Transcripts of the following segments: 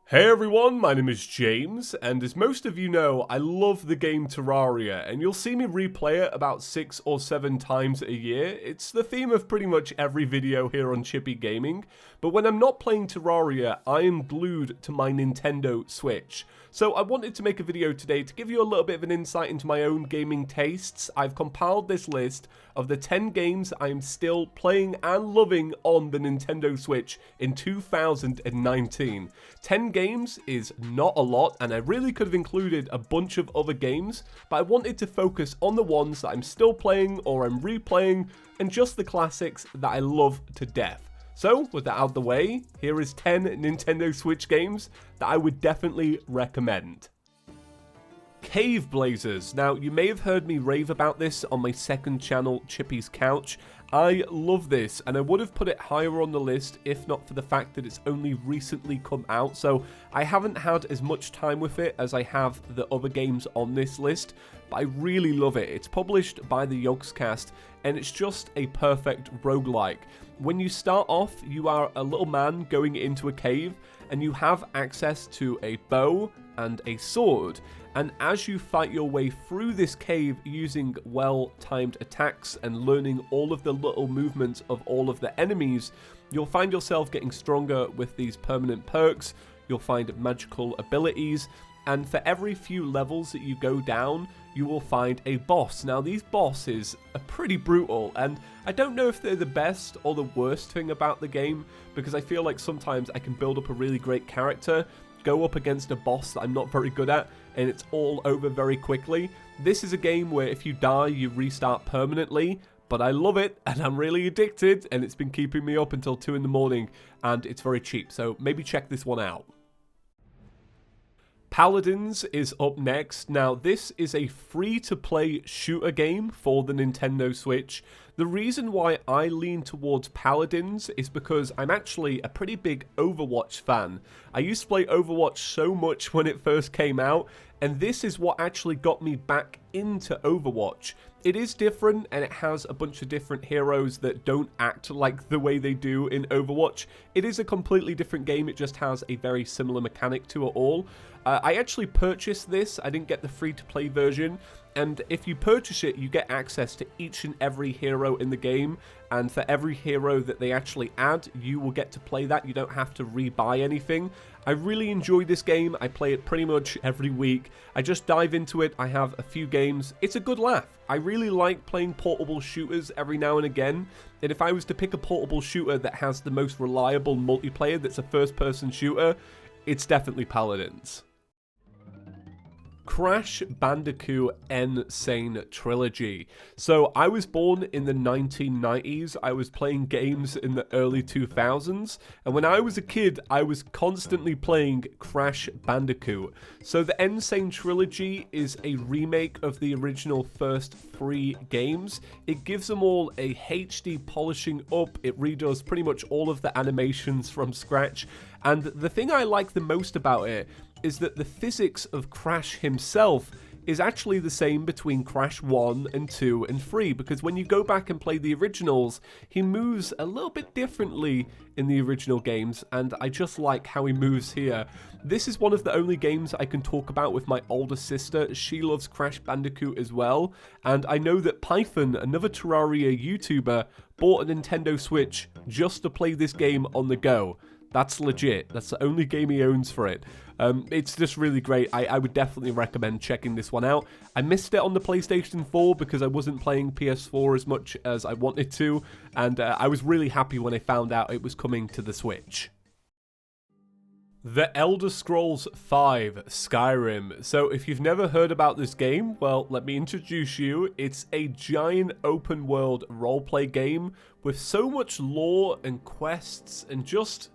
Hey everyone, my name is James, and as most of you know, I love the game Terraria, and you'll see me replay it about 6 or 7 times a year. It's the theme of pretty much every video here on Chippy Gaming, but when I'm not playing Terraria, I am glued to my Nintendo Switch. So I wanted to make a video today to give you a little bit of an insight into my own gaming tastes. I've compiled this list of the 10 games I'm still playing and loving on the Nintendo Switch in 2019. 10 games is not a lot, and I really could have included a bunch of other games, but I wanted to focus on the ones that I'm still playing or I'm replaying, and just the classics that I love to death. So, with that out of the way, here is 10 Nintendo Switch games that I would definitely recommend. Cave Blazers. Now, you may have heard me rave about this on my second channel, Chippy's Couch. I love this, and I would have put it higher on the list if not for the fact that it's only recently come out, so I haven't had as much time with it as I have the other games on this list, but I really love it. It's published by the Yogscast, and it's just a perfect roguelike. When you start off, you are a little man going into a cave, and you have access to a bow and a sword. And as you fight your way through this cave using well-timed attacks and learning all of the little movements of all of the enemies, you'll find yourself getting stronger with these permanent perks, you'll find magical abilities, and for every few levels that you go down, you will find a boss. Now, these bosses are pretty brutal, and I don't know if they're the best or the worst thing about the game, because I feel like sometimes I can build up a really great character, go up against a boss that I'm not very good at, and it's all over very quickly. This is a game where if you die, you restart permanently, but I love it, and I'm really addicted, and it's been keeping me up until 2 in the morning, and it's very cheap, so maybe check this one out. Paladins is up next. Now, this is a free-to-play shooter game for the Nintendo Switch. The reason why I lean towards Paladins is because I'm actually a pretty big Overwatch fan. I used to play Overwatch so much when it first came out, and this is what actually got me back into Overwatch. It is different, and it has a bunch of different heroes that don't act like the way they do in Overwatch. It is a completely different game, it just has a very similar mechanic to it all. I actually purchased this, I didn't get the free-to-play version, and if you purchase it, you get access to each and every hero in the game, and for every hero that they actually add, you will get to play that. You don't have to rebuy anything. I really enjoy this game. I play it pretty much every week. I just dive into it. I have a few games. It's a good laugh. I really like playing portable shooters every now and again, and if I was to pick a portable shooter that has the most reliable multiplayer that's a first-person shooter, it's definitely Paladins. Crash Bandicoot N. Sane Trilogy. So I was born in the 1990s, I was playing games in the early 2000s, and when I was a kid, I was constantly playing Crash Bandicoot. So the N. Sane Trilogy is a remake of the original first 3 games. It gives them all a HD polishing up, it redoes pretty much all of the animations from scratch, and the thing I like the most about it is that the physics of Crash himself is actually the same between Crash 1 and 2 and 3, because when you go back and play the originals, he moves a little bit differently in the original games, and I just like how he moves here. This is one of the only games I can talk about with my older sister. She loves Crash Bandicoot as well, and I know that Python, another Terraria YouTuber, bought a Nintendo Switch just to play this game on the go. That's legit. That's the only game he owns for it. It's just really great. I would definitely recommend checking this one out. I missed it on the PlayStation 4 because I wasn't playing PS4 as much as I wanted to, and I was really happy when I found out it was coming to the Switch. The Elder Scrolls V Skyrim. So if you've never heard about this game, well, let me introduce you. It's a giant open world roleplay game with so much lore and quests and just...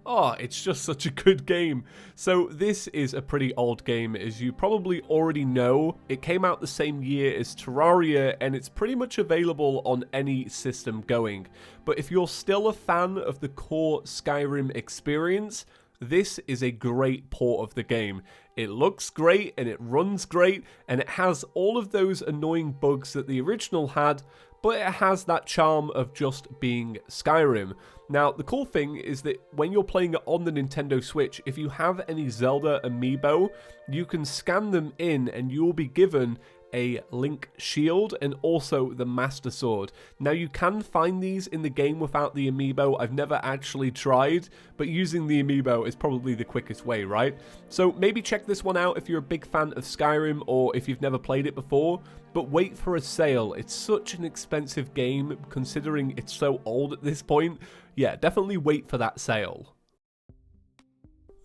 oh, it's just such a good game. So this is a pretty old game, as you probably already know. It came out the same year as Terraria, and it's pretty much available on any system going. But if you're still a fan of the core Skyrim experience, this is a great port of the game. It looks great and it runs great, and it has all of those annoying bugs that the original had, but it has that charm of just being Skyrim. Now, the cool thing is that when you're playing it on the Nintendo Switch, if you have any Zelda amiibo, you can scan them in and you'll be given a Link shield and also the Master Sword. Now, you can find these in the game without the amiibo. I've never actually tried, but using the amiibo is probably the quickest way, right? So maybe check this one out if you're a big fan of Skyrim or if you've never played it before, but wait for a sale. It's such an expensive game considering it's so old at this point. Yeah, definitely wait for that sale.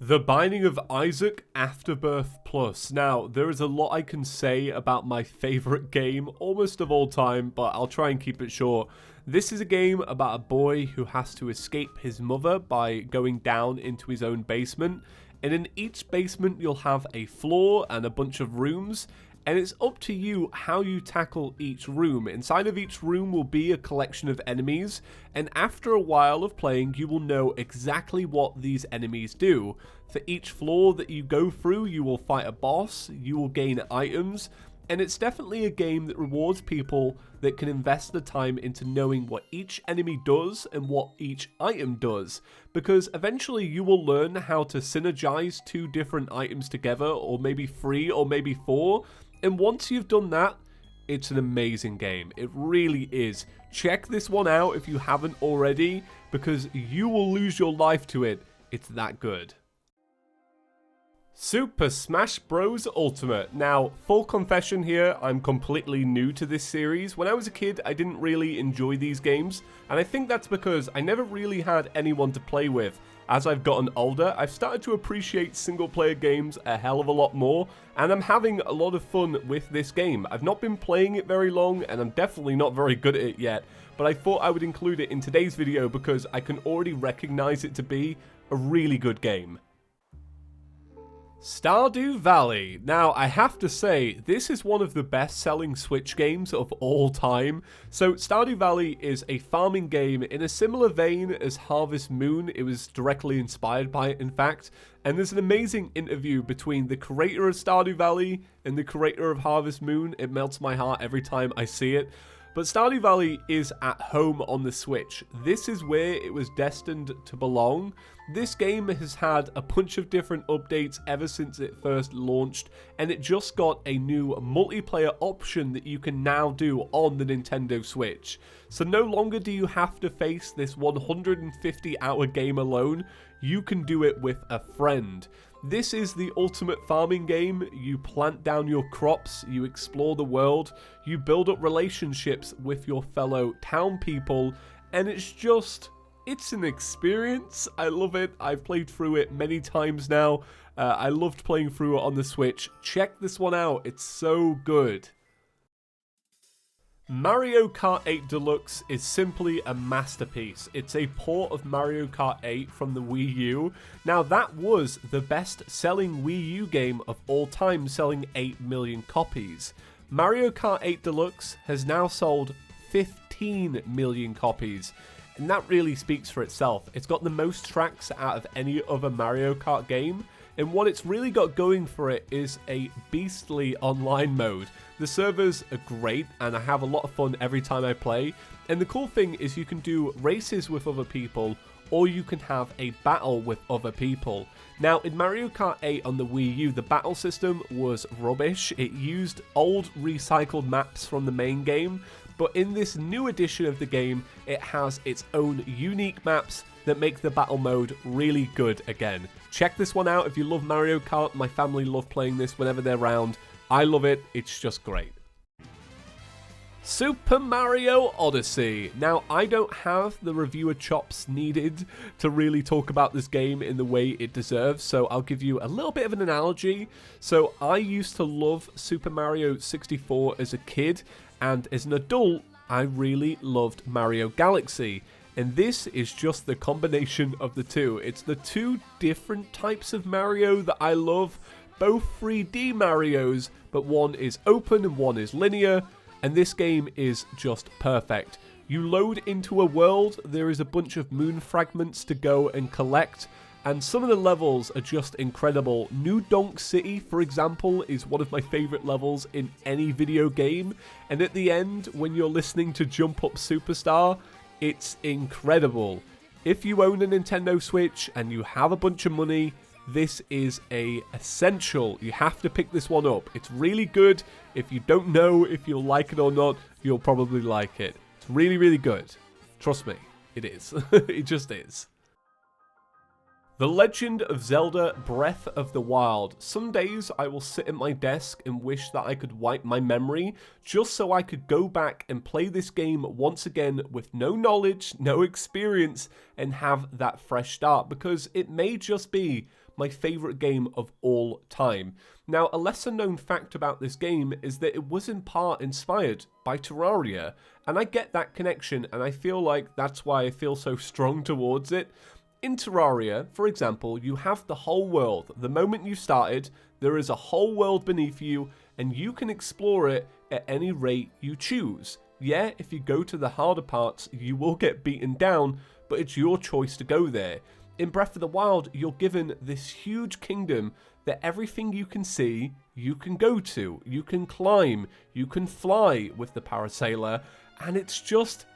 The Binding of Isaac Afterbirth Plus. Now, there is a lot I can say about my favourite game, almost of all time, but I'll try and keep it short. This is a game about a boy who has to escape his mother by going down into his own basement, and in each basement you'll have a floor and a bunch of rooms, and it's up to you how you tackle each room. Inside of each room will be a collection of enemies, and after a while of playing, you will know exactly what these enemies do. For each floor that you go through, you will fight a boss, you will gain items, and it's definitely a game that rewards people that can invest the time into knowing what each enemy does and what each item does, because eventually you will learn how to synergize two different items together, or maybe 3 or maybe 4, and once you've done that, it's an amazing game. It really is. Check this one out if you haven't already, because you will lose your life to it. It's that good. Super Smash Bros. Ultimate. Now, full confession here, I'm completely new to this series. When I was a kid, I didn't really enjoy these games, and I think that's because I never really had anyone to play with. As I've gotten older, I've started to appreciate single-player games a hell of a lot more, and I'm having a lot of fun with this game. I've not been playing it very long, and I'm definitely not very good at it yet, but I thought I would include it in today's video because I can already recognize it to be a really good game. Stardew Valley. Now, I have to say, this is one of the best-selling Switch games of all time. So, Stardew Valley is a farming game in a similar vein as Harvest Moon. It was directly inspired by it, in fact. And there's an amazing interview between the creator of Stardew Valley and the creator of Harvest Moon. It melts my heart every time I see it. But Stardew Valley is at home on the Switch. This is where it was destined to belong. This game has had a bunch of different updates ever since it first launched, and it just got a new multiplayer option that you can now do on the Nintendo Switch. So no longer do you have to face this 150-hour game alone, you can do it with a friend. This is the ultimate farming game. You plant down your crops, you explore the world, you build up relationships with your fellow town people, and it's an experience. I love it. I've played through it many times now. I loved playing through it on the Switch. Check this one out. It's so good. Mario Kart 8 Deluxe is simply a masterpiece. It's a port of Mario Kart 8 from the Wii U. Now, that was the best-selling Wii U game of all time, selling 8 million copies. Mario Kart 8 Deluxe has now sold 15 million copies. And that really speaks for itself. It's got the most tracks out of any other Mario Kart game, and what it's really got going for it is a beastly online mode. The servers are great, and I have a lot of fun every time I play, and the cool thing is you can do races with other people, or you can have a battle with other people. Now, in Mario Kart 8 on the Wii U, the battle system was rubbish. It used old recycled maps from the main game, but in this new edition of the game, it has its own unique maps that make the battle mode really good again. Check this one out if you love Mario Kart. My family love playing this whenever they're around. I love it. It's just great. Super Mario Odyssey. Now, I don't have the reviewer chops needed to really talk about this game in the way it deserves, so I'll give you a little bit of an analogy. So, I used to love Super Mario 64 as a kid, and as an adult, I really loved Mario Galaxy. And this is just the combination of the two. It's the two different types of Mario that I love. Both 3D Marios, but one is open and one is linear. And this game is just perfect. You load into a world, there is a bunch of moon fragments to go and collect. and some of the levels are just incredible. New Donk City, for example, is one of my favorite levels in any video game, and at the end, when you're listening to Jump Up Superstar, it's incredible. If you own a Nintendo Switch and you have a bunch of money, this is a essential. You have to pick this one up. It's really good. If you don't know if you'll like it or not, you'll probably like it. It's really, really good. Trust me, it is. It just is. The Legend of Zelda Breath of the Wild. Some days I will sit at my desk and wish that I could wipe my memory just so I could go back and play this game once again with no knowledge, no experience, and have that fresh start, because it may just be my favourite game of all time. Now, a lesser known fact about this game is that it was in part inspired by Terraria, and I get that connection, and I feel like that's why I feel so strong towards it. In Terraria, for example, you have the whole world. The moment you started, there is a whole world beneath you, and you can explore it at any rate you choose. Yeah, if you go to the harder parts, you will get beaten down, but it's your choice to go there. In Breath of the Wild, you're given this huge kingdom that everything you can see, you can go to. You can climb, you can fly with the parasailer, and it's just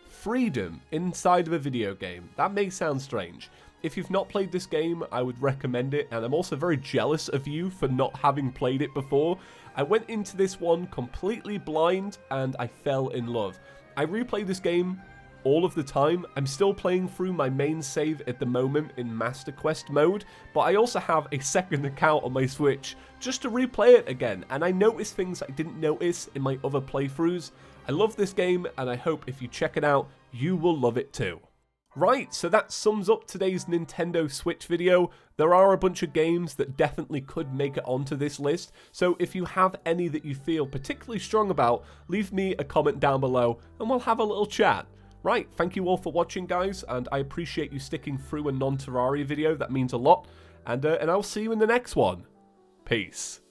freedom inside of a video game. That may sound strange. If you've not played this game, I would recommend it, and I'm also very jealous of you for not having played it before. I went into this one completely blind, and I fell in love. I replay this game all of the time. I'm still playing through my main save at the moment in Master Quest mode, but I also have a second account on my Switch just to replay it again, and I notice things I didn't notice in my other playthroughs. I love this game, and I hope if you check it out, you will love it too. Right, so that sums up today's Nintendo Switch video. There are a bunch of games that definitely could make it onto this list, so if you have any that you feel particularly strong about, leave me a comment down below, and we'll have a little chat. Right, thank you all for watching, guys, and I appreciate you sticking through a non-Terraria video. That means a lot, and I'll see you in the next one. Peace.